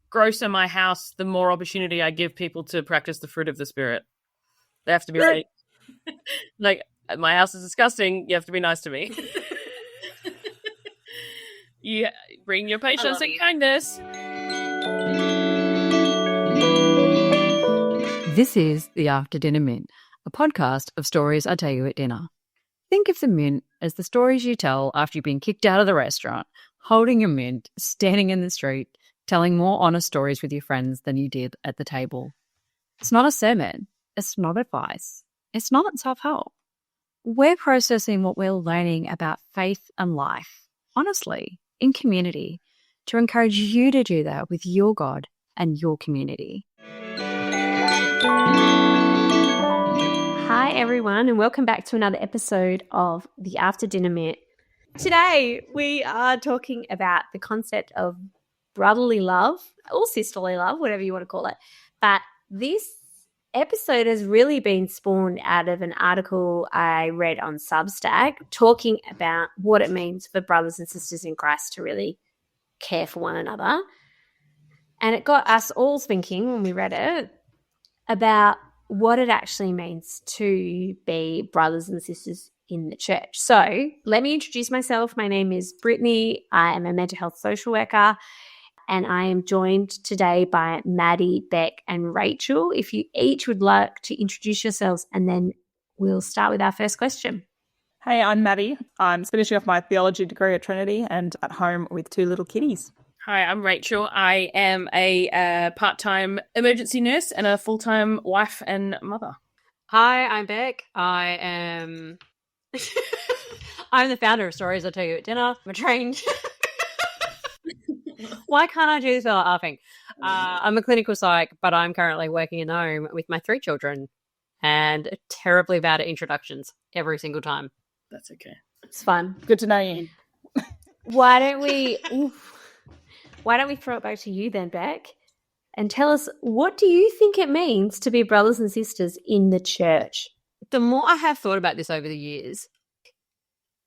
grosser my house, the more opportunity I give people to practice the fruit of the Spirit. They have to be like, my house is disgusting. You have to be nice to me. You bring your patience and kindness. This is the After Dinner Mint, a podcast of stories I tell you at dinner. Think of the mint as the stories you tell after you've been kicked out of the restaurant, holding your mint, standing in the street, telling more honest stories with your friends than you did at the table. It's not a sermon. It's not advice. It's not self-help. We're processing what we're learning about faith and life, honestly, in community, to encourage you to do that with your God and your community. Hi, everyone, and welcome back to another episode of the After Dinner Mint. Today, we are talking about the concept of brotherly love or sisterly love, whatever you want to call it. But this episode has really been spawned out of an article I read on Substack talking about what it means for brothers and sisters in Christ to really care for one another. And it got us all thinking when we read it about what it actually means to be brothers and sisters in the church. So let me introduce myself. My name is Brittany. I am a mental health social worker, and I am joined today by Maddie, Beck, and Rachel. If you each would like to introduce yourselves, and then we'll start with our first question. Hey, I'm Maddie. I'm finishing off my theology degree at Trinity and at home with two little kiddies. Hi, I'm Rachel. I am a part-time emergency nurse and a full-time wife and mother. Hi, I'm Beck. I'm the founder of Stories I Tell You at Dinner. I'm a trained... Why can't I do this without laughing? I'm a clinical psych, but I'm currently working in home with my 3 children and terribly bad at introductions every single time. That's okay. It's fun. Good to know you. Why don't we throw it back to you then, Beck, and tell us, what do you think it means to be brothers and sisters in the church? The more I have thought about this over the years,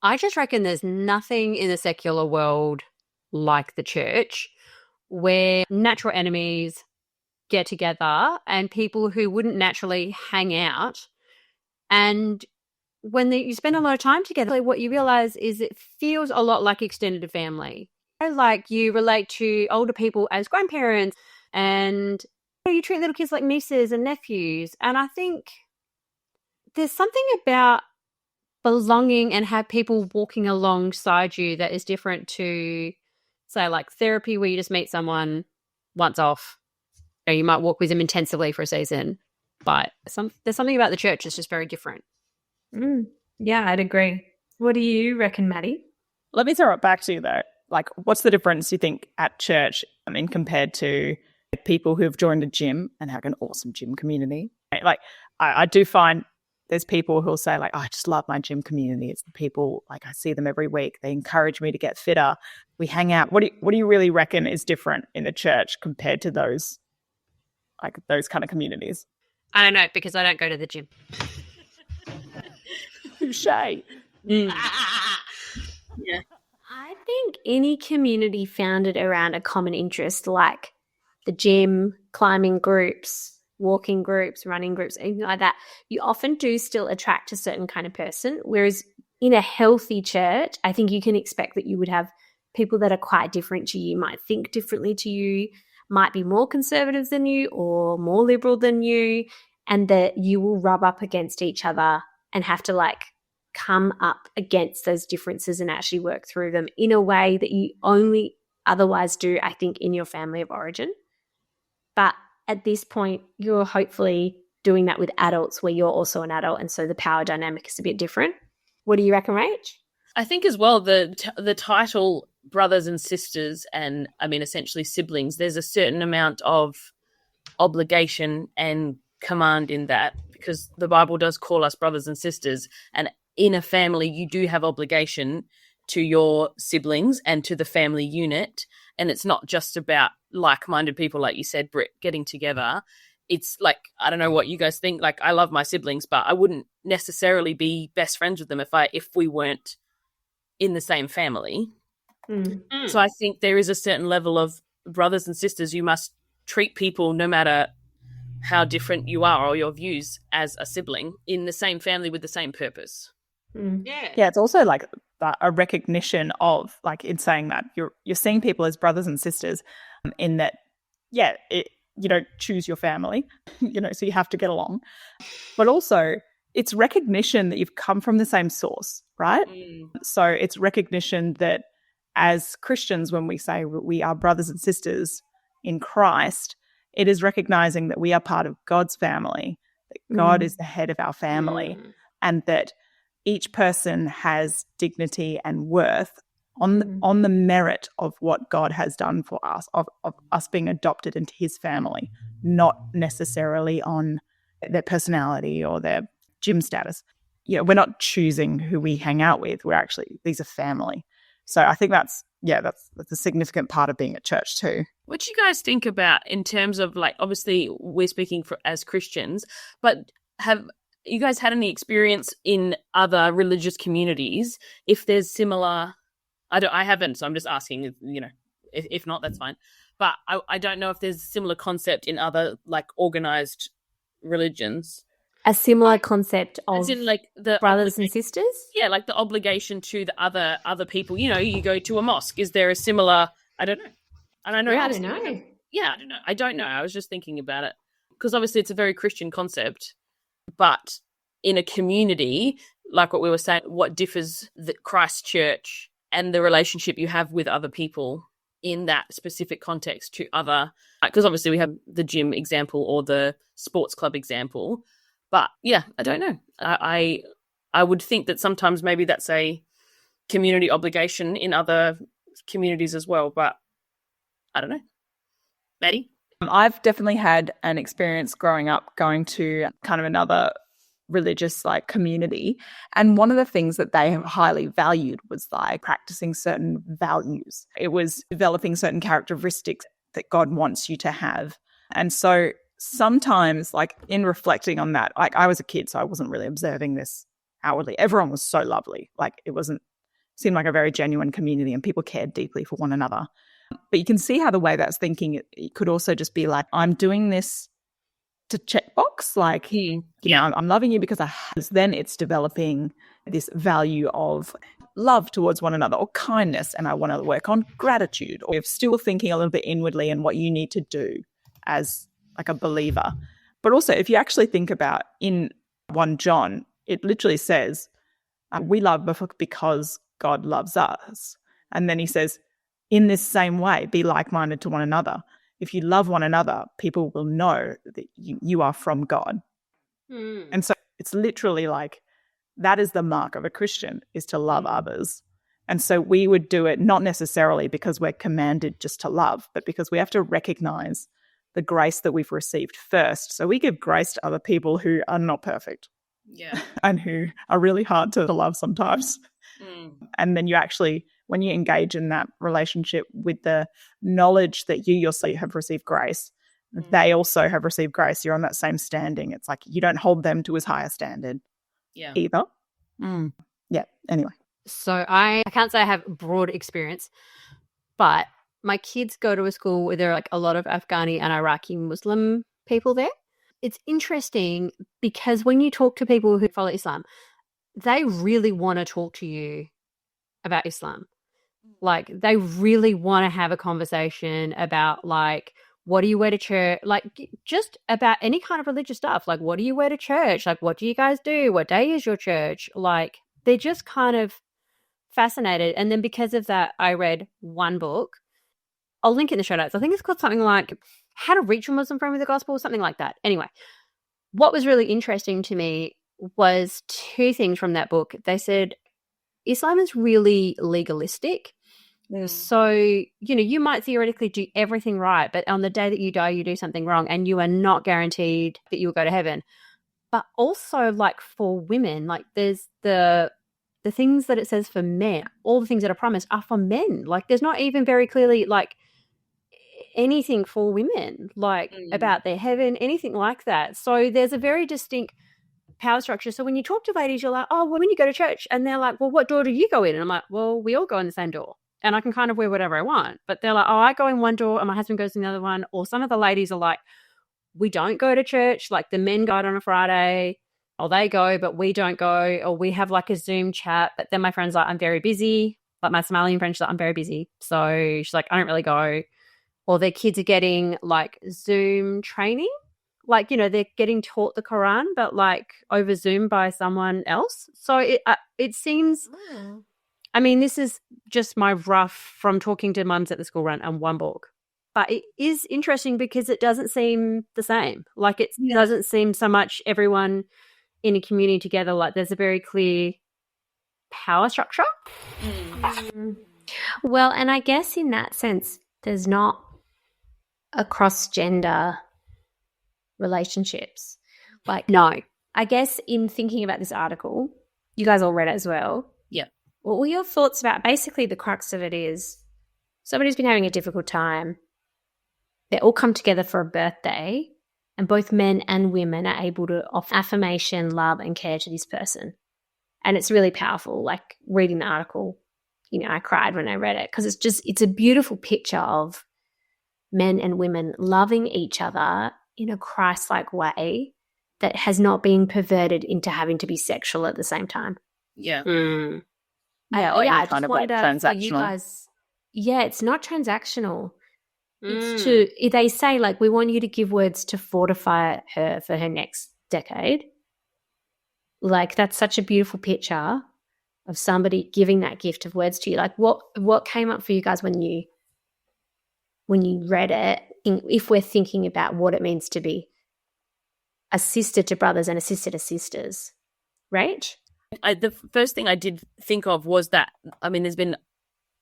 I just reckon there's nothing in the secular world like the church where natural enemies get together and people who wouldn't naturally hang out. And when you spend a lot of time together, what you realize is it feels a lot like extended family. Like you relate to older people as grandparents, and you treat little kids like nieces and nephews. And I think there's something about belonging and have people walking alongside you that is different to, say, like therapy, where you just meet someone once off. You might walk with them intensively for a season, but there's something about the church that's just very different. Yeah, I'd agree. What do you reckon, Maddie? Let me throw it back to you, though. Like, what's the difference, you think, at church, compared to people who have joined a gym and have an awesome gym community? Like, I do find there's people who'll say, like, oh, I just love my gym community. It's the people, like, I see them every week. They encourage me to get fitter. We hang out. What do you really reckon is different in the church compared to those kind of communities? I don't know, because I don't go to the gym. Touché. Yeah. I think any community founded around a common interest, like the gym, climbing groups, walking groups, running groups, anything like that, you often do still attract a certain kind of person. Whereas in a healthy church, I think you can expect that you would have people that are quite different to you, might think differently to you, might be more conservative than you or more liberal than you, and that you will rub up against each other and have to come up against those differences and actually work through them in a way that you only otherwise do, I think, in your family of origin. But at this point, you're hopefully doing that with adults where you're also an adult, and so the power dynamic is a bit different. What do you reckon, Rach? I think as well the title brothers and sisters and, essentially siblings, there's a certain amount of obligation and command in that, because the Bible does call us brothers and sisters, and in a family, you do have obligation to your siblings and to the family unit. And it's not just about like-minded people, like you said, Britt, getting together. It's like, I don't know what you guys think. Like, I love my siblings, but I wouldn't necessarily be best friends with them if we weren't in the same family. So I think there is a certain level of brothers and sisters, you must treat people, no matter how different you are or your views, as a sibling in the same family with the same purpose. Yeah, it's also like a recognition of, like, in saying that you're seeing people as brothers and sisters, in that, you don't choose your family, so you have to get along. But also, it's recognition that you've come from the same source, right? So it's recognition that as Christians, when we say we are brothers and sisters in Christ, it is recognizing that we are part of God's family, that God is the head of our family, and that each person has dignity and worth on the merit of what God has done for us, of us being adopted into his family, not necessarily on their personality or their gym status. We're not choosing who we hang out with. These are family. So I think that's a significant part of being at church too. What do you guys think about in terms of, like, obviously we're speaking as Christians, but have you guys had any experience in other religious communities? If there's similar, I haven't, so I'm just asking. If not, that's fine. But I don't know if there's a similar concept in other, like, organized religions. A similar concept of, as in, like, the brothers and sisters? Yeah, like the obligation to the other people. You go to a mosque. Is there a similar? I don't know. And I know. Yeah, I don't know. Yeah, I don't know. I don't know. I was just thinking about it because obviously it's a very Christian concept, but in a community, like what we were saying, what differs the Christ Church and the relationship you have with other people in that specific context to other, because obviously we have the gym example or the sports club example, but yeah, I don't know. I would think that sometimes maybe that's a community obligation in other communities as well, but I don't know. Maddie? I've definitely had an experience growing up going to kind of another religious, like, community, and one of the things that they highly valued was, like, practicing certain values. It was developing certain characteristics that God wants you to have. And so sometimes, like, in reflecting on that, like, I was a kid, so I wasn't really observing this outwardly. Everyone was so lovely. Like, seemed like a very genuine community and people cared deeply for one another. But you can see how the way that's thinking, it could also just be like, I'm doing this to check box, like, I'm loving you because then it's developing this value of love towards one another, or kindness, and I want to work on gratitude, or still thinking a little bit inwardly and what you need to do as, like, a believer. But also, if you actually think about in 1 John, it literally says, we love because God loves us. And then he says, in this same way, be like-minded to one another. If you love one another, people will know that you are from God. And so it's literally like, that is the mark of a Christian, is to love others. And so we would do it not necessarily because we're commanded just to love, but because we have to recognize the grace that we've received first. So we give grace to other people who are not perfect. Yeah. And who are really hard to love sometimes. And then you actually, when you engage in that relationship with the knowledge that you yourself have received grace, they also have received grace. You're on that same standing. It's like you don't hold them to as high a standard either. Yeah, anyway. So I can't say I have broad experience, but my kids go to a school where there are, like, a lot of Afghani and Iraqi Muslim people there. It's interesting because when you talk to people who follow Islam, they really want to talk to you about Islam. Like, they really want to have a conversation about, like, what do you wear to church? Like, just about any kind of religious stuff. Like, what do you wear to church? Like, what do you guys do? What day is your church? Like, they're just kind of fascinated. And then because of that, I read one book. I'll link it in the show notes. I think it's called something like How to Reach a Muslim Friend with the Gospel, something like that. Anyway, what was really interesting to me was two things from that book. They said Islam is really legalistic. So, you might theoretically do everything right, but on the day that you die, you do something wrong and you are not guaranteed that you will go to heaven. But also, like, for women, like, there's the things that it says for men, all the things that are promised are for men. Like, there's not even very clearly, like, anything for women, like, about their heaven, anything like that. So there's a very distinct power structure. So when you talk to ladies, you're like, oh, well, when you go to church, and they're like, well, what door do you go in? And I'm like, well, we all go in the same door. and I can kind of wear whatever I want. But they're like, oh, I go in one door and my husband goes in the other one. Or some of the ladies are like, we don't go to church. Like the men go out on a Friday, or they go, but we don't go. Or we have like a Zoom chat. But then my friend's like, I'm very busy. Like my Somalian friend, she's like, I'm very busy. So she's like, I don't really go. Or their kids are getting like Zoom training. Like, you know, they're getting taught the Quran, but like over Zoom by someone else. So it seems, I mean, this is just my rough from talking to mums at the school run and one book. But it is interesting because it doesn't seem the same. Like it doesn't seem so much everyone in a community together. Like there's a very clear power structure. Well, and I guess in that sense, there's not a cross-gender relationships. Like, No. I guess in thinking about this article, you guys all read it as well. Yeah. What were your thoughts about basically the crux of it is somebody's been having a difficult time. They all come together for a birthday and both men and women are able to offer affirmation, love and care to this person. And it's really powerful. Like reading the article, you know, I cried when I read it because it's a beautiful picture of men and women loving each other in a Christ-like way that has not been perverted into having to be sexual at the same time. Yeah. Or I any just kind of like wonder for you transactional. guys. Yeah, it's not transactional. It's to, they say like, we want you to give words to fortify her for her next decade. Like that's such a beautiful picture of somebody giving that gift of words to you. Like what came up for you guys when you read it, if we're thinking about what it means to be a sister to brothers and a sister to sisters, right? The first thing I did think of was that, I mean, there's been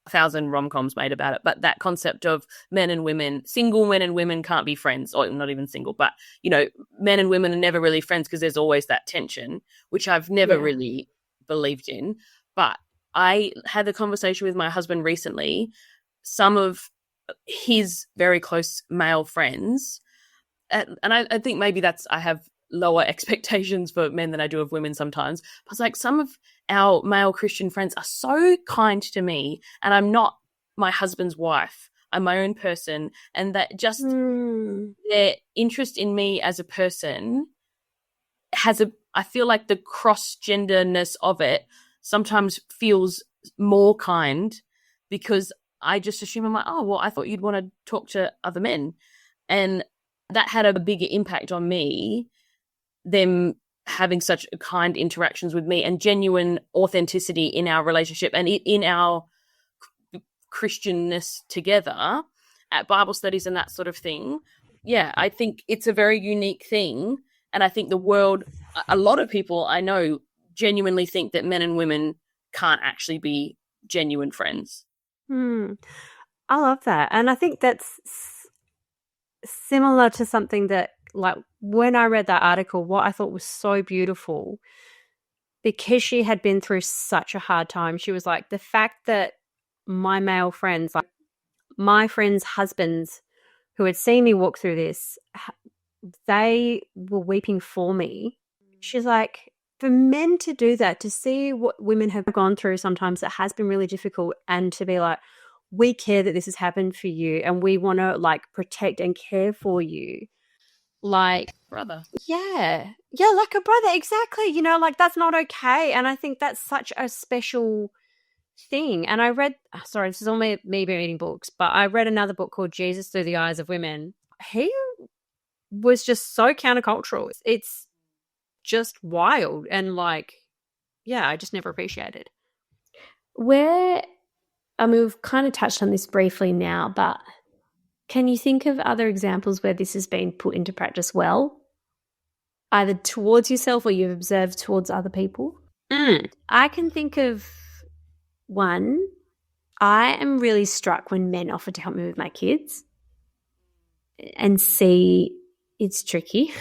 1,000 rom-coms made about it, but that concept of men and women, single men and women can't be friends, or not even single, but, you know, men and women are never really friends because there's always that tension, which I've never really believed in. But I had a conversation with my husband recently. Some of his very close male friends, and I think maybe I have lower expectations for men than I do of women sometimes. But it's like some of our male Christian friends are so kind to me, and I'm not my husband's wife. I'm my own person, and that just their interest in me as a person I feel like the cross-genderness of it sometimes feels more kind because I just assume I'm like, oh, well, I thought you'd want to talk to other men. And that had a bigger impact on me, them having such kind interactions with me and genuine authenticity in our relationship and in our Christianness together at Bible studies and that sort of thing. Yeah, I think it's a very unique thing. And I think the world, a lot of people I know genuinely think that men and women can't actually be genuine friends. I love that. And I think that's similar to something that, like, when I read that article, what I thought was so beautiful, because she had been through such a hard time, she was like, the fact that my male friends, like my friends' husbands who had seen me walk through this, they were weeping for me. She's like, for men to do that, to see what women have gone through sometimes that has been really difficult, and to be like, we care that this has happened for you and we want to like protect and care for you. Like brother. Yeah, like a brother, exactly. You know, like that's not okay. And I think that's such a special thing. And I read, sorry, this is all me reading books, but I read another book called Jesus Through the Eyes of Women. He was just so countercultural. It's just wild. And like, yeah, I just never appreciated. We've kind of touched on this briefly now, but can you think of other examples where this has been put into practice well, either towards yourself or you've observed towards other people? I can think of one. I am really struck when men offer to help me with my kids and see it's tricky.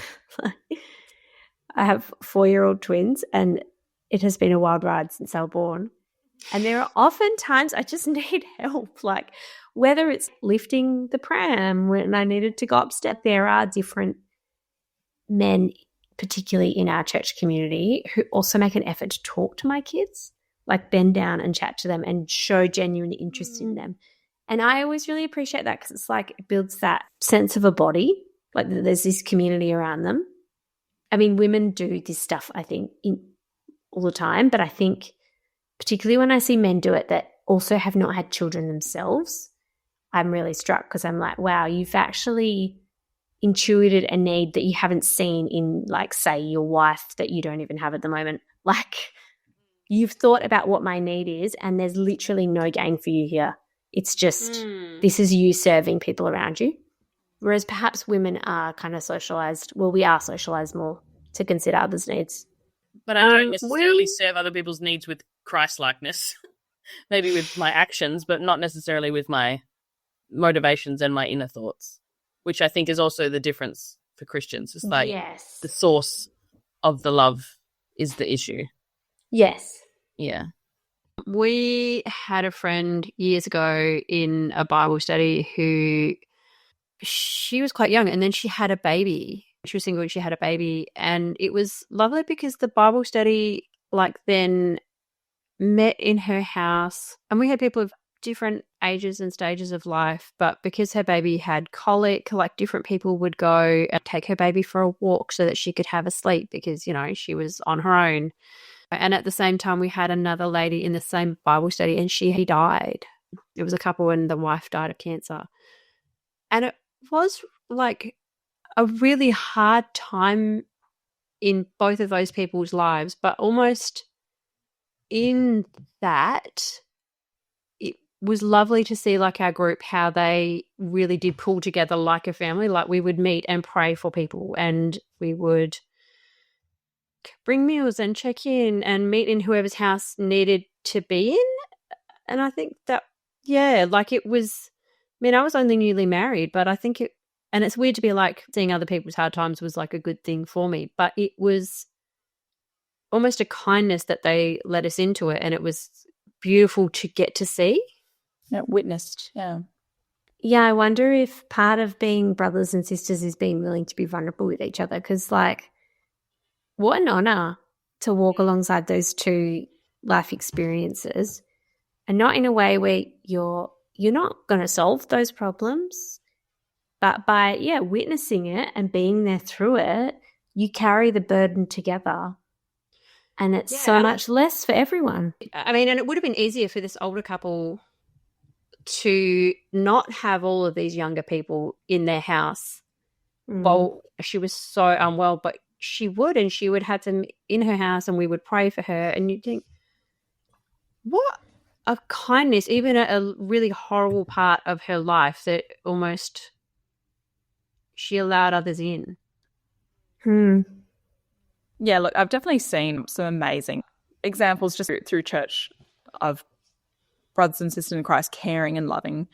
I have 4-year-old twins and it has been a wild ride since they were born. And there are often times I just need help, like whether it's lifting the pram when I needed to go upstairs. There are different men, particularly in our church community, who also make an effort to talk to my kids like bend down and chat to them and show genuine interest in them. And I always really appreciate that because it's like it builds that sense of a body, like there's this community around them. I mean, women do this stuff, I think, all the time, but I think particularly when I see men do it that also have not had children themselves, I'm really struck because I'm like, wow, you've actually intuited a need that you haven't seen in, like, say, your wife that you don't even have at the moment. Like, you've thought about what my need is and there's literally no gain for you here. It's just this is you serving people around you. Whereas perhaps women are kind of socialised. Well, we are socialised more to consider others' needs. But I don't necessarily serve other people's needs with Christ-likeness. Maybe with my actions, but not necessarily with my motivations and my inner thoughts, which I think is also the difference for Christians. It's like the source of the love is the issue. Yes. Yeah. We had a friend years ago in a Bible study who she was quite young and then she had a baby. She was single and she had a baby, and it was lovely because the Bible study then met in her house, and we had people of different ages and stages of life, but because her baby had colic, different people would go and take her baby for a walk so that she could have a sleep because, she was on her own. And at the same time, we had another lady in the same Bible study and he died. It was a couple and the wife died of cancer. And it was a really hard time in both of those people's lives, but almost in that, it was lovely to see our group, how they really did pull together like a family. We would meet and pray for people and we would bring meals and check in and meet in whoever's house needed to be in. And I think that, it was, I was only newly married, but I think and it's weird to be seeing other people's hard times was a good thing for me, but it was almost a kindness that they let us into it, and it was beautiful to get to see. Yeah, witnessed, yeah. Yeah, I wonder if part of being brothers and sisters is being willing to be vulnerable with each other, because what an honour to walk alongside those two life experiences, and not in a way where you're not going to solve those problems, but by witnessing it and being there through it, you carry the burden together. And it's so much less for everyone. And it would have been easier for this older couple to not have all of these younger people in their house while she was so unwell, but she would have them in her house and we would pray for her. And you'd think, what a kindness, even a really horrible part of her life that almost she allowed others in. Yeah, look, I've definitely seen some amazing examples just through church of brothers and sisters in Christ caring and loving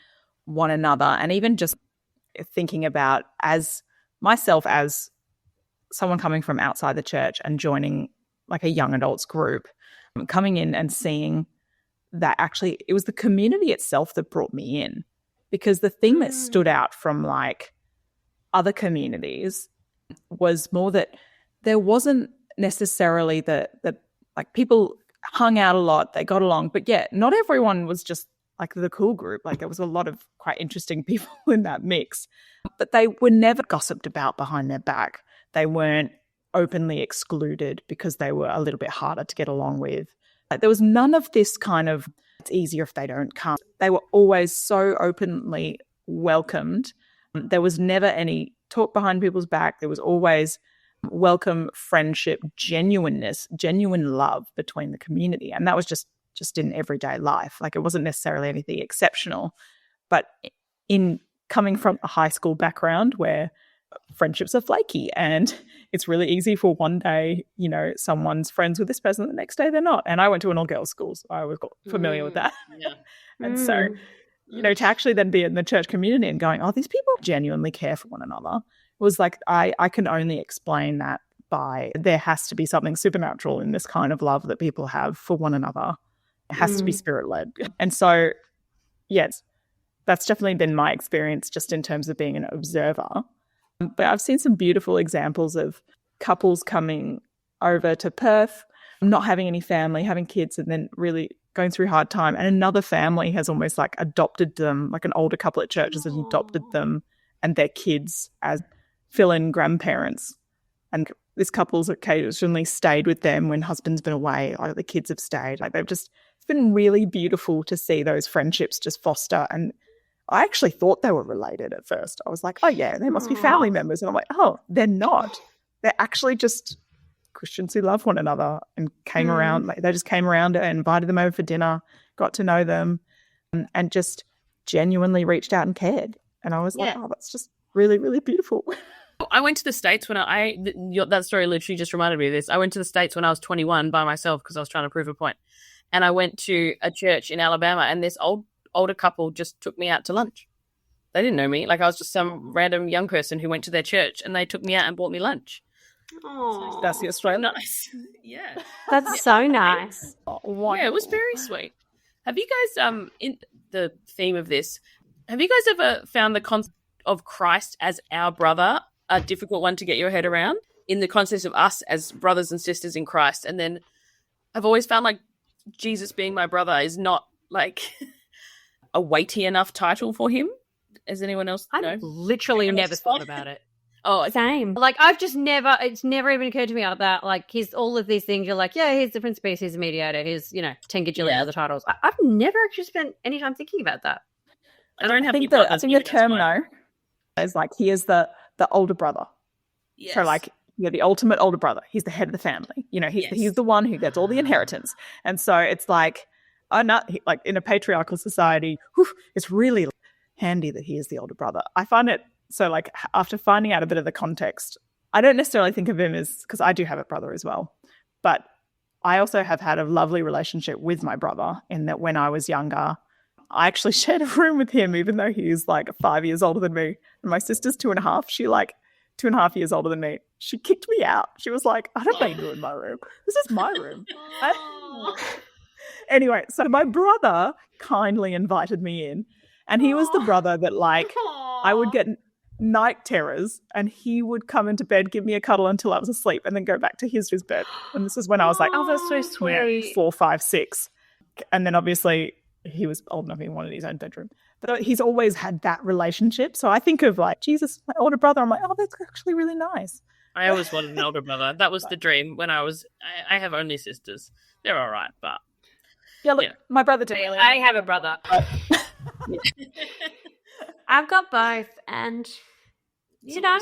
one another, and even just thinking about as myself as someone coming from outside the church and joining a young adults group, coming in and seeing that actually it was the community itself that brought me in, because the thing that stood out from other communities was more that there wasn't necessarily the people hung out a lot, they got along, but not everyone was just the cool group. There was a lot of quite interesting people in that mix, but they were never gossiped about behind their back. They weren't openly excluded because they were a little bit harder to get along with. There was none of this kind of, it's easier if they don't come. They were always so openly welcomed. There was never any talk behind people's back. There was always welcome, friendship, genuineness, genuine love between the community. And that was just in everyday life. It wasn't necessarily anything exceptional. But in coming from a high school background where friendships are flaky and it's really easy for one day, someone's friends with this person, the next day they're not. And I went to an all-girls school, so I was familiar with that. Yeah. And so, to actually then be in the church community and going, oh, these people genuinely care for one another, was I can only explain that by there has to be something supernatural in this kind of love that people have for one another. It has to be spirit-led. And so, yes, that's definitely been my experience just in terms of being an observer. But I've seen some beautiful examples of couples coming over to Perth not having any family, having kids, and then really going through a hard time. And another family has almost like adopted them, like an older couple at churches has adopted them and their kids as fill-in grandparents. And this couple's occasionally stayed with them when husband's been away, like the kids have stayed. Like it's been really beautiful to see those friendships just foster. And I actually thought they were related at first. I was like, oh yeah, they must be family members. And I'm like, oh, they're not. They're actually just Christians who love one another and came around. Like, they just came around and invited them over for dinner, got to know them, and just genuinely reached out and cared. And I was like, oh, that's just really, really beautiful. I went to the States when that story literally just reminded me of this. I went to the States when I was 21 by myself because I was trying to prove a point. And I went to a church in Alabama, and this older couple just took me out to lunch. They didn't know me. Like, I was just some random young person who went to their church, and they took me out and bought me lunch. Oh, That's the Australian. Nice. Yeah. that's so nice. Yeah, it was very sweet. Have you guys, in the theme of this, have you guys ever found the concept of Christ as our brother a difficult one to get your head around, in the context of us as brothers and sisters in Christ? And then I've always found like Jesus being my brother is not like a weighty enough title for him. As anyone else know? I've literally never thought about it. Oh, Same. Like, it's never even occurred to me about, like, here's all of these things. You're like, yeah, here's the Prince of Peace, here's the Mediator, here's, 10 gajillion other titles. I've never actually spent any time thinking about that. I don't have. I think the term though is like he is the older brother. Yes. So like you're the ultimate older brother. He's the head of the family. He's the one who gets all the inheritance. And so it's like, like in a patriarchal society, it's really handy that he is the older brother. I find it so, like, after finding out a bit of the context, I don't necessarily think of him as, because I do have a brother as well, but I also have had a lovely relationship with my brother in that when I was younger, I actually shared a room with him, even though he's like 5 years older than me. And my sister's 2.5. She like 2.5 years older than me. She kicked me out. She was like, I don't need you in my room. This is my room. Anyway, so my brother kindly invited me in, and he was the brother that like I would get night terrors and he would come into bed, give me a cuddle until I was asleep, and then go back to his bed. And this is when I was like, oh, that's so sweet. 4, 5, 6. And then obviously he was old enough, he wanted his own bedroom. But he's always had that relationship. So I think of like, Jesus, my older brother, I'm like, oh, that's actually really nice. I always wanted an older brother. That was the dream when I have only sisters. They're all right, but yeah, look, my brother did. I have a brother. I've got both, and it all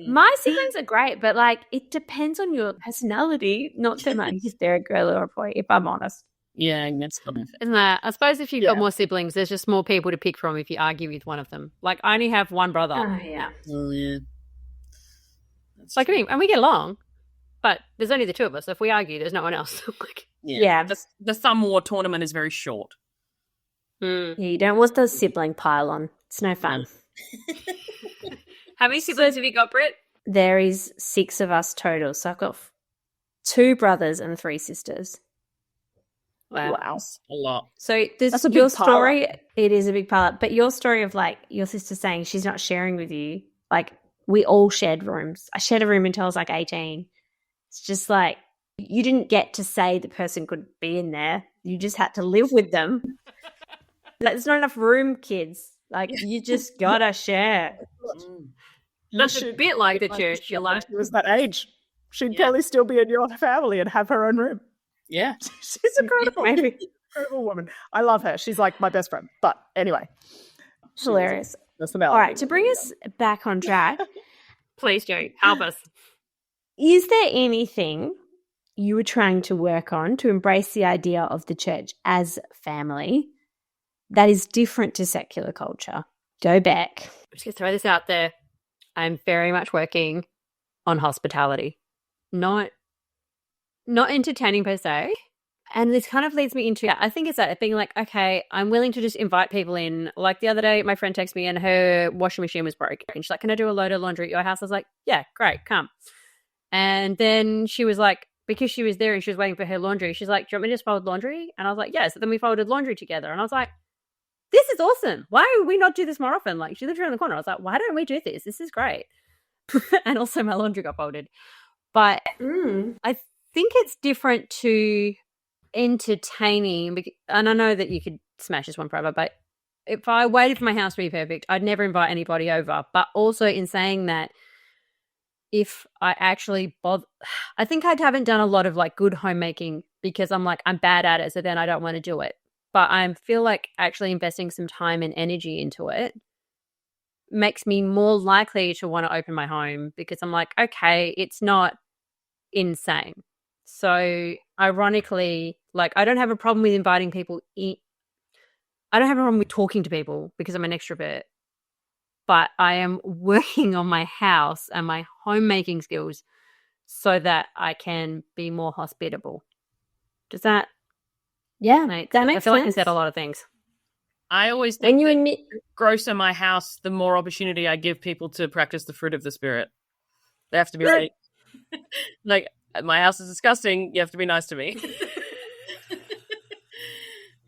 my siblings are great, but like it depends on your personality, not so much if they're a girl or a boy, if I'm honest. Yeah, that's good. Isn't that? I suppose if you've got more siblings, there's just more people to pick from if you argue with one of them. Like, I only have one brother. Oh, yeah. Oh, yeah. Like, I mean, and we get along, but there's only the two of us. So if we argue, there's no one else. Like, yeah. The Thumb War tournament is very short. Yeah, you don't want the sibling pile on. It's no fun. How many siblings have you got, Britt? There is 6 of us total. So I've got 2 brothers and 3 sisters. Wow. That's a lot. So your story, it is a big pile up. But your story of like your sister saying she's not sharing with you, like we all shared rooms. I shared a room until I was like 18. It's just like you didn't get to say the person could be in there. You just had to live with them. Like, there's not enough room, kids. Like you just gotta share. That's a bit like the church. You're like, she was that age. She'd probably still be in your family and have her own room. Yeah. She's incredible. Incredible woman. I love her. She's like my best friend. But anyway. Hilarious. All right, to bring us back on track. Please, Joe, help us. Is there anything you were trying to work on to embrace the idea of the church as family that is different to secular culture? Go back. I'm just going to throw this out there. I'm very much working on hospitality. Not entertaining per se. And this kind of leads me into, I think it's that being like, okay, I'm willing to just invite people in. Like the other day, my friend texted me and her washing machine was broke. And she's like, can I do a load of laundry at your house? I was like, yeah, great, come. And then she was like, because she was there and she was waiting for her laundry, she's like, do you want me to just fold laundry? And I was like, yeah. So then we folded laundry together. And I was like, this is awesome. Why would we not do this more often? Like, she lives around the corner. I was like, why don't we do this? This is great. and also my laundry got folded. But I think it's different to entertaining, and I know that you could smash this one forever, but if I waited for my house to be perfect, I'd never invite anybody over. But also in saying that, if I actually I think I haven't done a lot of like good homemaking because I'm bad at it, so then I don't want to do it. But I feel like actually investing some time and energy into it makes me more likely to want to open my home, because I'm like, okay, it's not insane. So ironically, like, I don't have a problem with inviting people in. I don't have a problem with talking to people because I'm an extrovert, but I am working on my house and my homemaking skills so that I can be more hospitable. Does that? Yeah, that makes I feel like I sense. said a lot of things. I always When think you the admit, grosser my house, the more opportunity I give people to practice the fruit of the spirit. They have to be ready. Like, my house is disgusting. You have to be nice to me.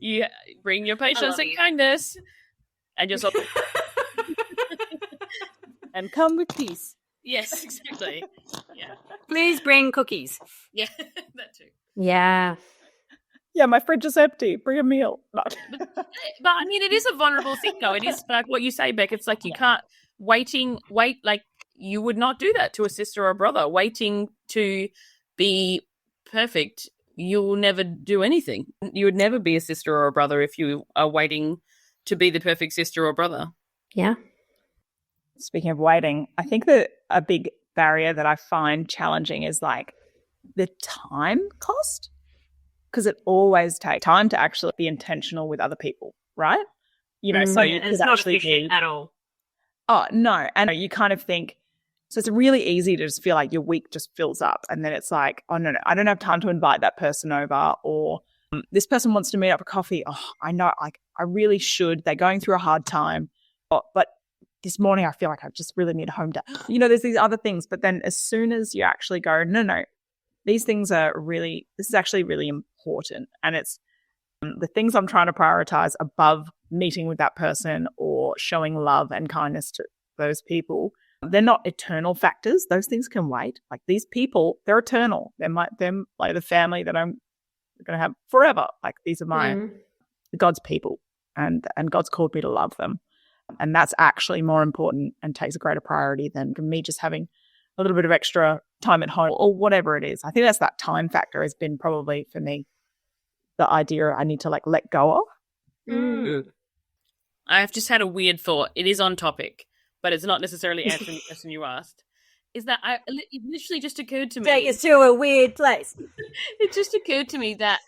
You bring your patience and kindness, and just And come with peace. yes, exactly. Yeah, Please bring cookies. yeah, that too. yeah, Yeah, my fridge is empty. Bring a meal. No. But I mean, it is a vulnerable thing, though. It is like what you say, Beck. It's like you can't wait. Like, you would not do that to a sister or a brother. Waiting to be perfect, you'll never do anything. You would never be a sister or a brother if you are waiting to be the perfect sister or brother. yeah. Speaking of waiting, I think that a big barrier that I find challenging is like the time cost. Because it always takes time to actually be intentional with other people, right? You know, so you could it's not actually efficient at all. Oh, no. And you kind of think, so it's really easy to just feel like your week just fills up. And then it's like, oh, no, I don't have time to invite that person over. Or this person wants to meet up for coffee. Oh, I know, like, I really should. They're going through a hard time. But this morning I feel like I just really need a home day. You know, there's these other things. But then as soon as you actually go, no, these things are really, this is actually really important. And it's the things I'm trying to prioritize above meeting with that person or showing love and kindness to those people. They're not eternal factors. Those things can wait. Like, these people, they're eternal. They're like the family that I'm going to have forever. Like, these are God's people, and God's called me to love them. And that's actually more important and takes a greater priority than me just having a little bit of extra time at home or whatever it is. I think that's that time factor has been probably for me the idea I need to like let go of. I've just had a weird thought. It is on topic, but it's not necessarily answering the question you asked. Is that it literally just occurred to me. Take us to a weird place. It just occurred to me that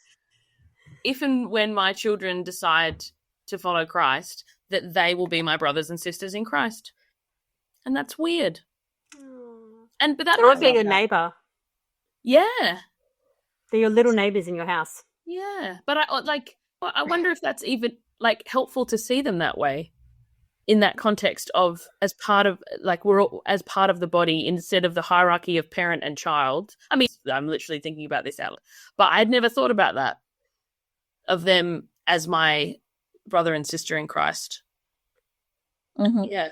if and when my children decide to follow Christ, that they will be my brothers and sisters in Christ. And that's weird. But that might be your neighbour. Yeah. They're your little neighbours in your house. Yeah. But I wonder if that's even like helpful to see them that way, in that context of as part of like we're all as part of the body instead of the hierarchy of parent and child. I mean, I'm literally thinking about this out, but I'd never thought about that, of them as my brother and sister in Christ. Mm-hmm. Yeah.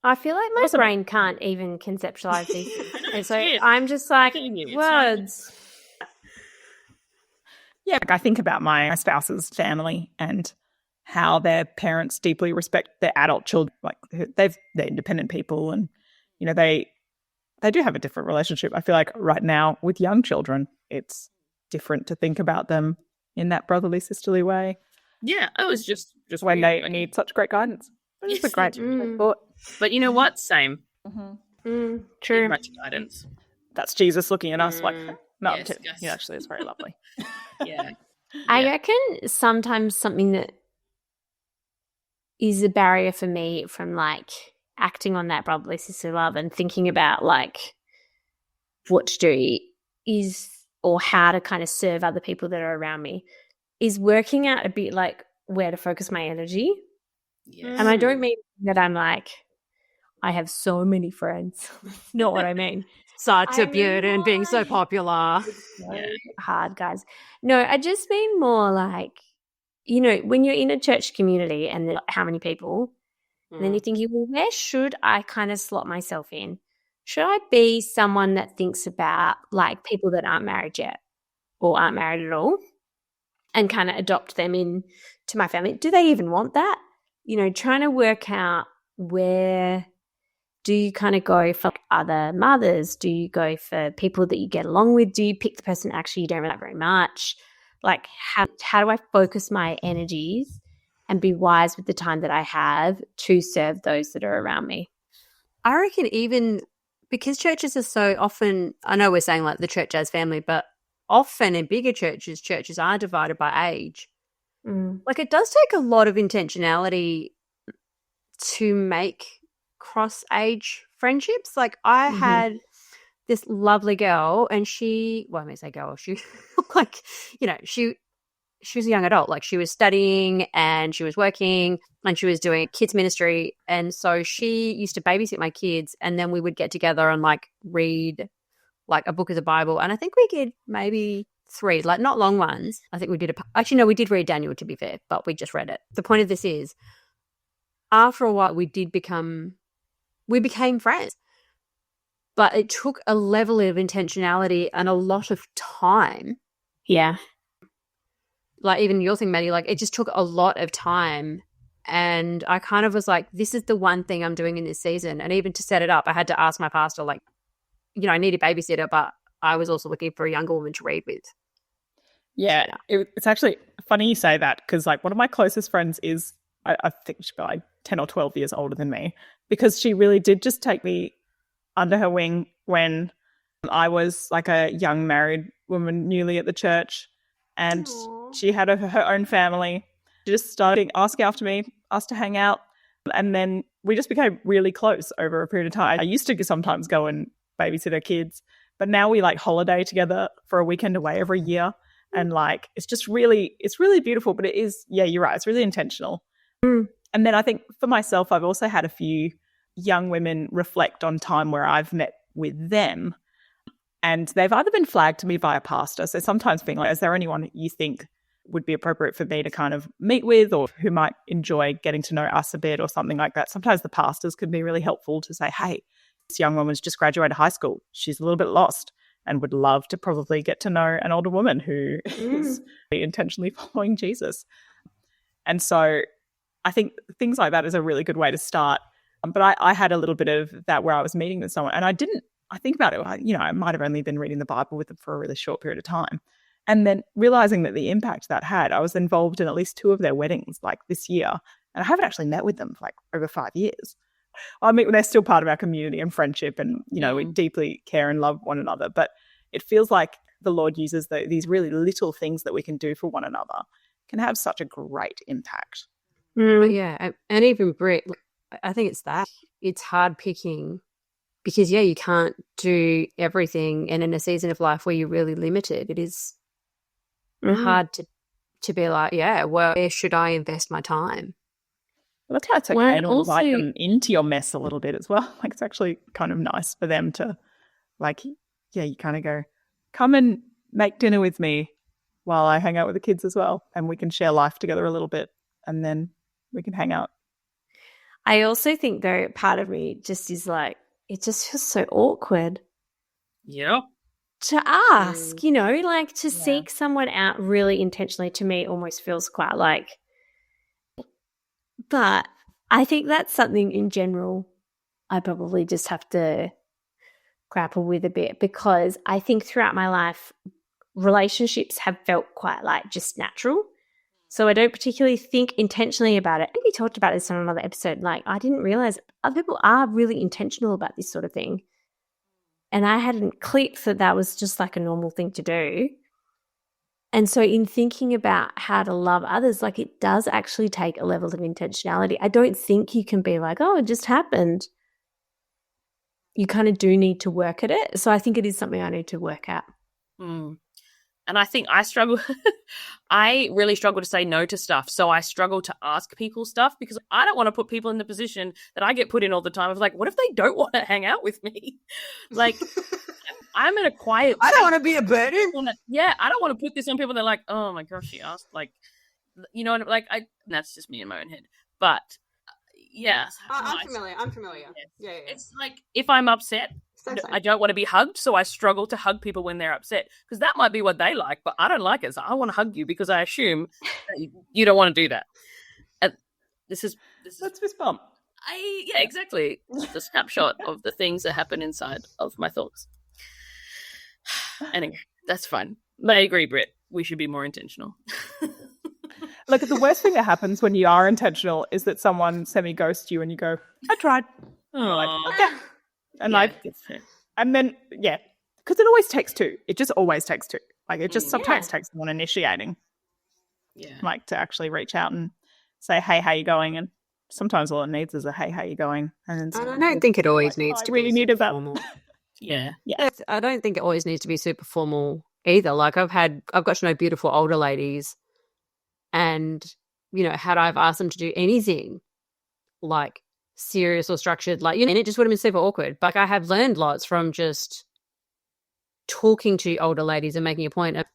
I feel like my brain can't even conceptualize these things. And so weird. I'm just like, It's words. Yeah, like I think about my spouse's family and how their parents deeply respect their adult children. Like they're independent people, and you know they do have a different relationship. I feel like right now with young children, it's different to think about them in that brotherly, sisterly way. Yeah, I was just when weird. they need such great guidance. It's a great thought. But you know what? Same. True. Much guidance. That's Jesus looking at us like, no, Yes, he actually is very lovely. Yeah. I reckon sometimes something that is a barrier for me from like acting on that brotherly sister love and thinking about like what to do is, or how to kind of serve other people that are around me, is working out a bit like where to focus my energy. Yes. And I don't mean that I'm like, I have so many friends. Not what I mean. Such a beauty and being so popular. So hard, guys. No, I just mean more like, you know, when you're in a church community and how many people, and then you're thinking, well, where should I kind of slot myself in? should I be someone that thinks about like people that aren't married yet or aren't married at all and kind of adopt them in to my family? Do they even want that? You know, trying to work out where do you kind of go for other mothers? Do you go for people that you get along with? Do you pick the person actually you don't really like very much? Like how do I focus my energies and be wise with the time that I have to serve those that are around me? I reckon even because churches are so often, I know we're saying like the church as family, but often in bigger churches are divided by age. Like it does take a lot of intentionality to make cross-age friendships. Like I had this lovely girl and she, well, I may say girl, she like, you know, she was a young adult. Like she was studying and she was working and she was doing kids ministry. And so she used to babysit my kids and then we would get together and like read like a book of the Bible. And I think we did maybe 3, like not long ones. I think we did actually, no, we did read Daniel to be fair, but we just read it. The point of this is after a while we became friends. But it took a level of intentionality and a lot of time. Yeah. Like even your thing, Maddie, like it just took a lot of time. And I kind of was like, this is the one thing I'm doing in this season. And even to set it up, I had to ask my pastor, like, you know, I need a babysitter, but I was also looking for a younger woman to read with. Yeah, it's actually funny you say that because like one of my closest friends is, I think she's like 10 or 12 years older than me, because she really did just take me under her wing when I was like a young married woman newly at the church, and she had her own family. She just started asking after me, asked to hang out, and then we just became really close over a period of time. I used to sometimes go and babysit her kids, but now we like holiday together for a weekend away every year, and like it's really beautiful. But it is, yeah, you're right, it's really intentional. And then I think for myself, I've also had a few young women reflect on time where I've met with them and they've either been flagged to me by a pastor. So sometimes being like, is there anyone you think would be appropriate for me to kind of meet with or who might enjoy getting to know us a bit or something like that? Sometimes the pastors can be really helpful to say, hey, this young woman's just graduated high school. She's a little bit lost and would love to probably get to know an older woman who is intentionally following Jesus. And so I think things like that is a really good way to start. But I had a little bit of that where I was meeting with someone and I think about it, I might have only been reading the Bible with them for a really short period of time. And then realizing that the impact that had, I was involved in at least 2 of their weddings like this year. And I haven't actually met with them for like over 5 years. I mean, they're still part of our community and friendship and, you know, we deeply care and love one another. But it feels like the Lord uses these really little things that we can do for one another can have such a great impact. Yeah. And even Brit, I think it's that. It's hard picking because, yeah, you can't do everything. And in a season of life where you're really limited, it is hard to be like, yeah, well, where should I invest my time? Well, that's how it's okay to invite them into your mess a little bit as well. Like it's actually kind of nice for them to like, yeah, you kind of go, come and make dinner with me while I hang out with the kids as well. And we can share life together a little bit and then we can hang out. I also think though, part of me just is like, it just feels so awkward. Yeah. To ask, you know, like to seek someone out really intentionally to me almost feels quite like, but I think that's something in general I probably just have to grapple with a bit because I think throughout my life, relationships have felt quite like just natural. So I don't particularly think intentionally about it. I think we talked about this on another episode. Like I didn't realize other people are really intentional about this sort of thing. And I hadn't clicked that was just like a normal thing to do. And so in thinking about how to love others, like it does actually take a level of intentionality. I don't think you can be like, oh, it just happened. You kind of do need to work at it. So I think it is something I need to work at. And I think I struggle. I really struggle to say no to stuff. So I struggle to ask people stuff because I don't want to put people in the position that I get put in all the time of like, what if they don't want to hang out with me? Like, I'm in a quiet. I don't want to be a burden. Yeah, I don't want to put this on people that are like, oh my gosh, she asked. Like, you know, like that's just me in my own head. But yeah, I'm familiar. Yeah. It's like if I'm upset, I don't want to be hugged, so I struggle to hug people when they're upset because that might be what they like, but I don't like it. So I want to hug you because I assume that you don't want to do that. And this is Let's fist bump. yeah, exactly. Just a snapshot of the things that happen inside of my thoughts. Anyway, that's fine. I agree, Britt. We should be more intentional. Look, the worst thing that happens when you are intentional is that someone semi-ghosts you and you go, I tried. Like, okay. And and then, because it always takes two. It just always takes two. Like, it just sometimes takes someone initiating. Yeah. Like, to actually reach out and say, hey, how you going? And sometimes all it needs is a, hey, how you going? And then I don't think it always needs to really be needed that. formal. Yeah. I don't think it always needs to be super formal either. Like, I've got to know beautiful older ladies, and, you know, had I've asked them to do anything like serious or structured, like, you know, and it just would have been super awkward. But I have learned lots from just talking to older ladies and making a point of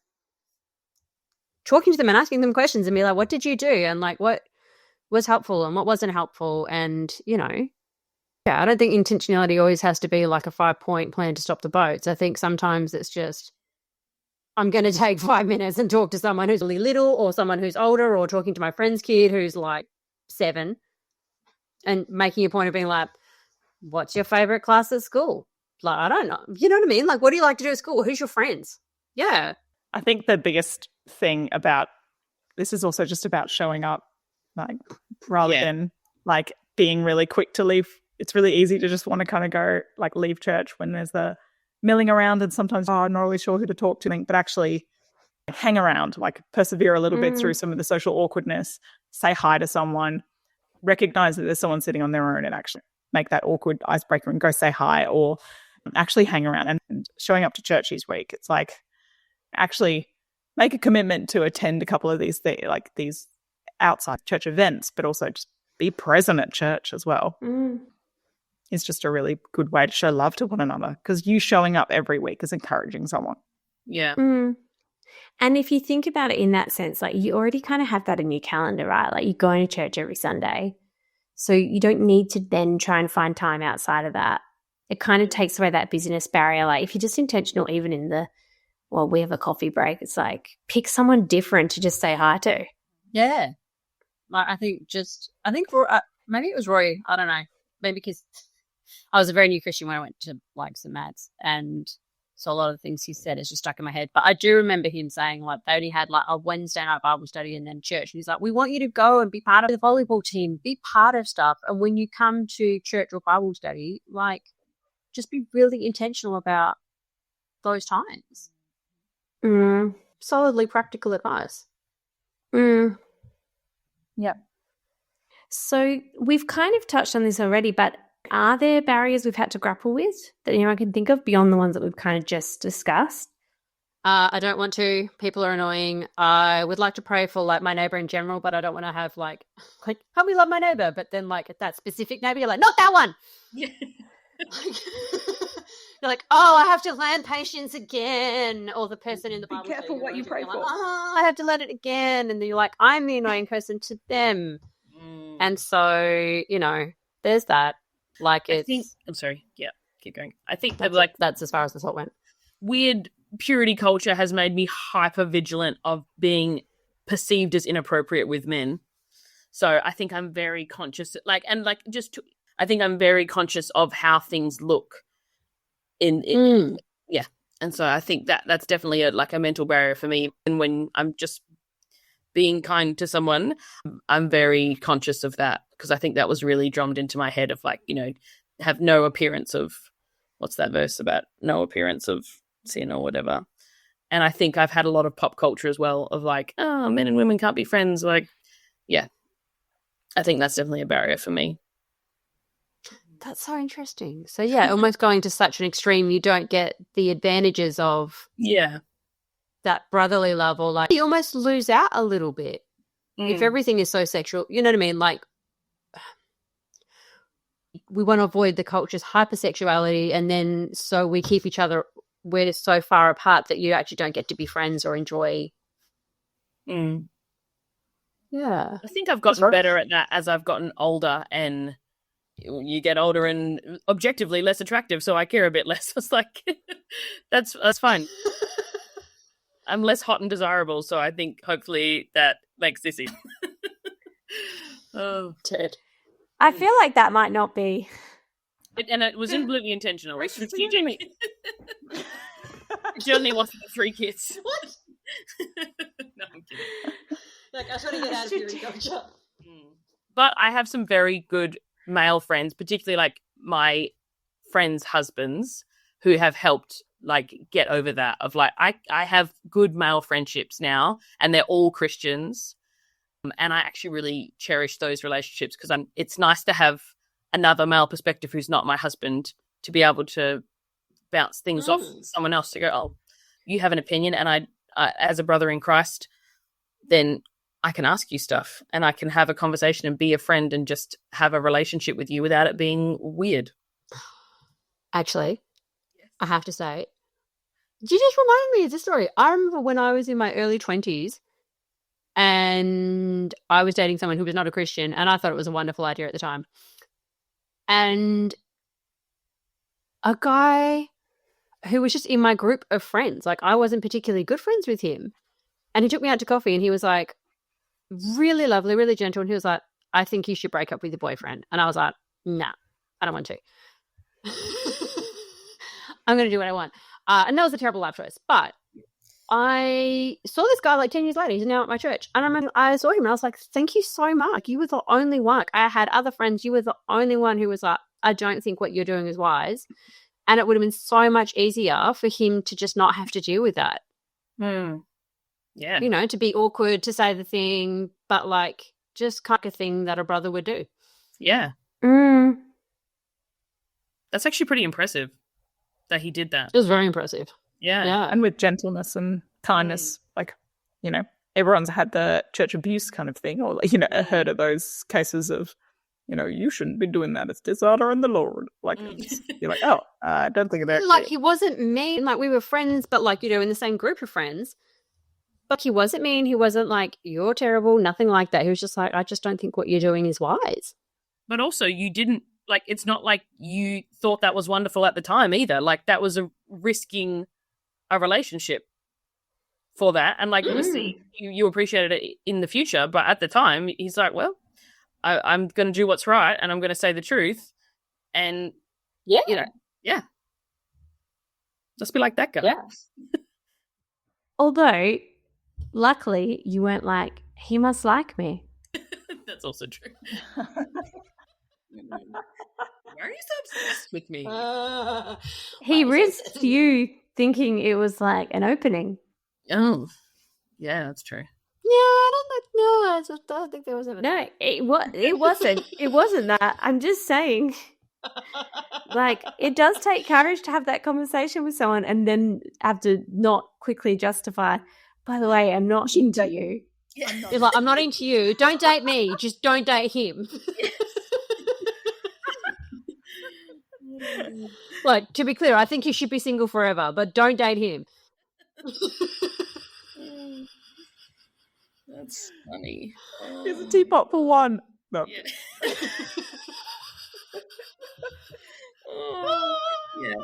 talking to them and asking them questions and be like, what did you do? And like, what was helpful and what wasn't helpful? And, you know, I don't think intentionality always has to be like a 5-point plan to stop the boats. I think sometimes it's just, I'm going to take 5 minutes and talk to someone who's really little or someone who's older, or talking to my friend's kid who's like 7, and making a point of being like, what's your favorite class at school? Like, I don't know. You know what I mean? Like, what do you like to do at school? Who's your friends? Yeah. I think the biggest thing about this is also just about showing up, like, rather than like being really quick to leave. It's really easy to just want to kind of go, like, leave church when there's the milling around and sometimes, I'm not really sure who to talk to, but actually hang around, like persevere a little bit through some of the social awkwardness, say hi to someone, recognize that there's someone sitting on their own and actually make that awkward icebreaker and go say hi, or actually hang around. And showing up to church each week, it's like actually make a commitment to attend a couple of these outside church events, but also just be present at church as well. It's just a really good way to show love to one another, because you showing up every week is encouraging someone. Yeah. And if you think about it in that sense, like, you already kind of have that in your calendar, right? Like, you're going to church every Sunday. So you don't need to then try and find time outside of that. It kind of takes away that busyness barrier. Like, if you're just intentional, even in we have a coffee break, it's like, pick someone different to just say hi to. Yeah. Like, I think maybe it was Roy. I don't know. Maybe because I was a very new Christian when I went to like St. Matt's, and so a lot of the things he said is just stuck in my head. But I do remember him saying, like, they only had like a Wednesday night Bible study and then church. And he's like, we want you to go and be part of the volleyball team, be part of stuff. And when you come to church or Bible study, like, just be really intentional about those times. Solidly practical advice. Yep. So we've kind of touched on this already, but are there barriers we've had to grapple with that anyone can think of beyond the ones that we've kind of just discussed? I don't want to. People are annoying. I would like to pray for like my neighbor in general, but I don't want to have like help me love my neighbor. But then like that specific neighbor, you're like, not that one. Yeah. You're like, oh, I have to learn patience again. Or the person in the Bible. Be careful what you pray for. Like, oh, I have to learn it again. And then you're like, I'm the annoying person to them. And so, you know, there's that. Like, I'm sorry. Yeah, keep going. I think that's as far as the thought went. Weird purity culture has made me hyper vigilant of being perceived as inappropriate with men. So I think I'm very conscious, I think I'm very conscious of how things look yeah. And so I think that's definitely a mental barrier for me. And when I'm just being kind to someone, I'm very conscious of that, because I think that was really drummed into my head of, like, you know, have no appearance of, what's that verse about? No appearance of sin or whatever. And I think I've had a lot of pop culture as well of like, oh, men and women can't be friends. Like, yeah, I think that's definitely a barrier for me. That's so interesting. So yeah, almost going to such an extreme, you don't get the advantages of that brotherly love, or like you almost lose out a little bit if everything is so sexual. You know what I mean? Like, we want to avoid the culture's hypersexuality, and then so we keep each other, we're so far apart that you actually don't get to be friends or enjoy. Yeah. I think I've gotten better at that as I've gotten older and you get older and objectively less attractive, so I care a bit less. It's like, that's fine. I'm less hot and desirable, so I think hopefully that makes this easy. Oh, Ted. I feel like that might not be. And it was completely intentional. She only wants 3 kids. What? No, I'm kidding. Like, I was trying to get out of here and go. But I have some very good male friends, particularly like my friends' husbands, who have helped like get over that of like, I have good male friendships now, and they're all Christians. And I actually really cherish those relationships because it's nice to have another male perspective who's not my husband to be able to bounce things off someone else to go, oh, you have an opinion, and I as a brother in Christ, then I can ask you stuff and I can have a conversation and be a friend and just have a relationship with you without it being weird. Actually, I have to say, you just reminded me of this story. I remember when I was in my early 20s and I was dating someone who was not a Christian, and I thought it was a wonderful idea at the time. And a guy who was just in my group of friends, like I wasn't particularly good friends with him, and he took me out to coffee and he was like, really lovely, really gentle, and he was like, I think you should break up with your boyfriend. And I was like, nah, I don't want to. I'm going to do what I want. And that was a terrible life choice. But I saw this guy like 10 years later. He's now at my church. And I saw him and I was like, thank you so much. You were the only one. I had other friends. You were the only one who was like, I don't think what you're doing is wise. And it would have been so much easier for him to just not have to deal with that. Yeah. You know, to be awkward, to say the thing, but like just kind of thing that a brother would do. Yeah. That's actually pretty impressive that he did that. It was very impressive. Yeah. And with gentleness and kindness, like, you know, everyone's had the church abuse kind of thing, or, you know, heard of those cases of, you know, you shouldn't be doing that. It's dishonoring the Lord. Like, you're like, oh, I don't think that. Like, he wasn't mean. Like, we were friends, but like, you know, in the same group of friends. But he wasn't mean. He wasn't like, you're terrible, nothing like that. He was just like, I just don't think what you're doing is wise. But also, you didn't, like, it's not like you thought that was wonderful at the time either. Like, that was risking a relationship for that. And, like, obviously, you appreciated it in the future. But at the time, he's like, well, I'm going to do what's right and I'm going to say the truth. And, you know, just be like that guy. Yeah. Although, luckily, you weren't like, he must like me. That's also true. Why are you so obsessed with me? He risked you thinking it was like an opening. Oh, yeah, that's true. Yeah, I don't think there was ever. No, it wasn't. It wasn't that. I'm just saying, like, it does take courage to have that conversation with someone and then have to not quickly justify, by the way, I'm not into you. Yeah. You're like, I'm not into you. Don't date me. Just don't date him. Like, to be clear, I think you should be single forever, but don't date him. That's funny. Here's a teapot for one. No. Yeah.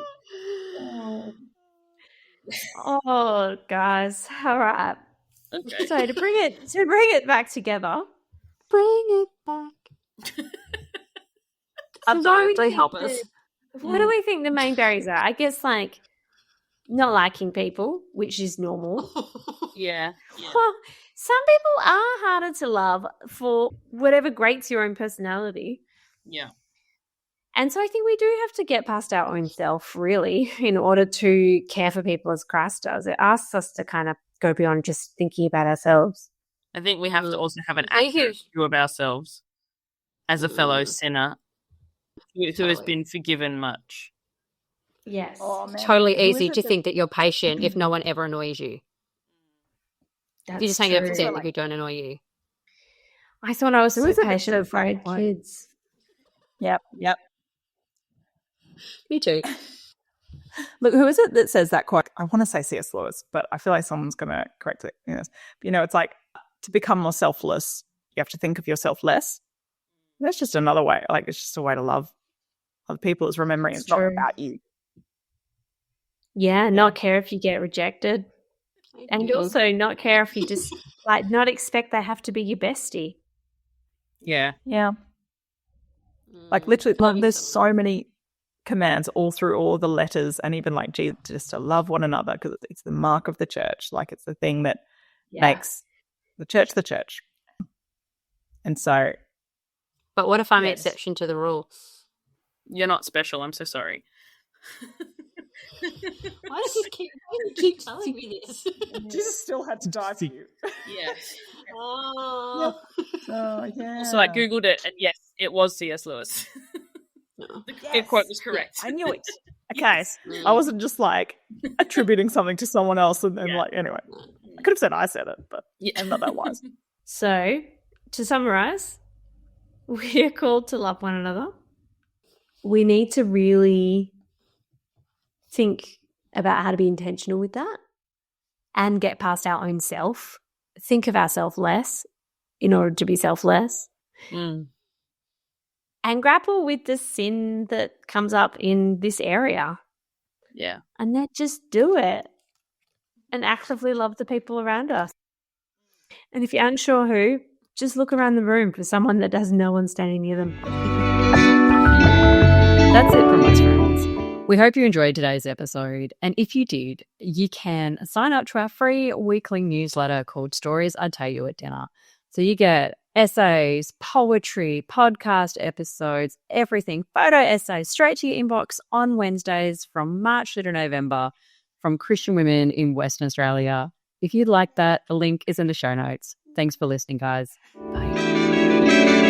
Oh, guys. All right. Okay. So to bring it back together. Bring it back. I'm sorry, They help us. What do we think the main barriers are? I guess like not liking people, which is normal. Yeah. Well, some people are harder to love for whatever grates your own personality. Yeah. And so I think we do have to get past our own self, really, in order to care for people as Christ does. It asks us to kind of go beyond just thinking about ourselves. I think we have to also have an accurate view of ourselves as a fellow sinner who has been forgiven much. Yes. Oh, man. Totally Who easy is it to that- think that you're patient if no one ever annoys you. That's You just hang out true. for them if you don't annoy you. I thought I was Who so is it that patient says before I that had quote? kids. Yep. Me too. Look, who is it that says that quote? I want to say C.S. Lewis, but I feel like someone's going to correct it. Yes. But, you know, it's like to become more selfless, you have to think of yourself less. That's just another way. Like, it's just a way to love other people. It's remembering It's it's not true. about you. Yeah, not care if you get rejected. And also not care if you just like not expect they have to be your bestie. Yeah. Yeah. Like literally, like, there's so many commands all through all the letters, and even like Jesus, just to love one another, because it's the mark of the church. Like, it's the thing that makes the church. And so, But what if I'm an Yes. exception to the rule? You're not special. I'm so sorry. Why do you keep telling me this? Jesus still had to die for you. Yeah. Oh. So yeah. So I googled it, and yes, it was C.S. Lewis. The quote was correct. I knew it. Okay, I wasn't just like attributing something to someone else, and then like anyway, I could have said I said it, but I'm not that wise. So, to summarize, we are called to love one another. We need to really think about how to be intentional with that and get past our own self. Think of ourselves less in order to be selfless. Mm. And grapple with the sin that comes up in this area. Yeah. And then just do it and actively love the people around us. And if you're unsure who, just look around the room for someone that has no one standing near them. That's it from us, friends. We hope you enjoyed today's episode. And if you did, you can sign up to our free weekly newsletter called Stories I'd Tell You at Dinner. So you get essays, poetry, podcast episodes, everything, photo essays straight to your inbox on Wednesdays from March through to November from Christian women in Western Australia. If you'd like that, the link is in the show notes. Thanks for listening, guys. Bye.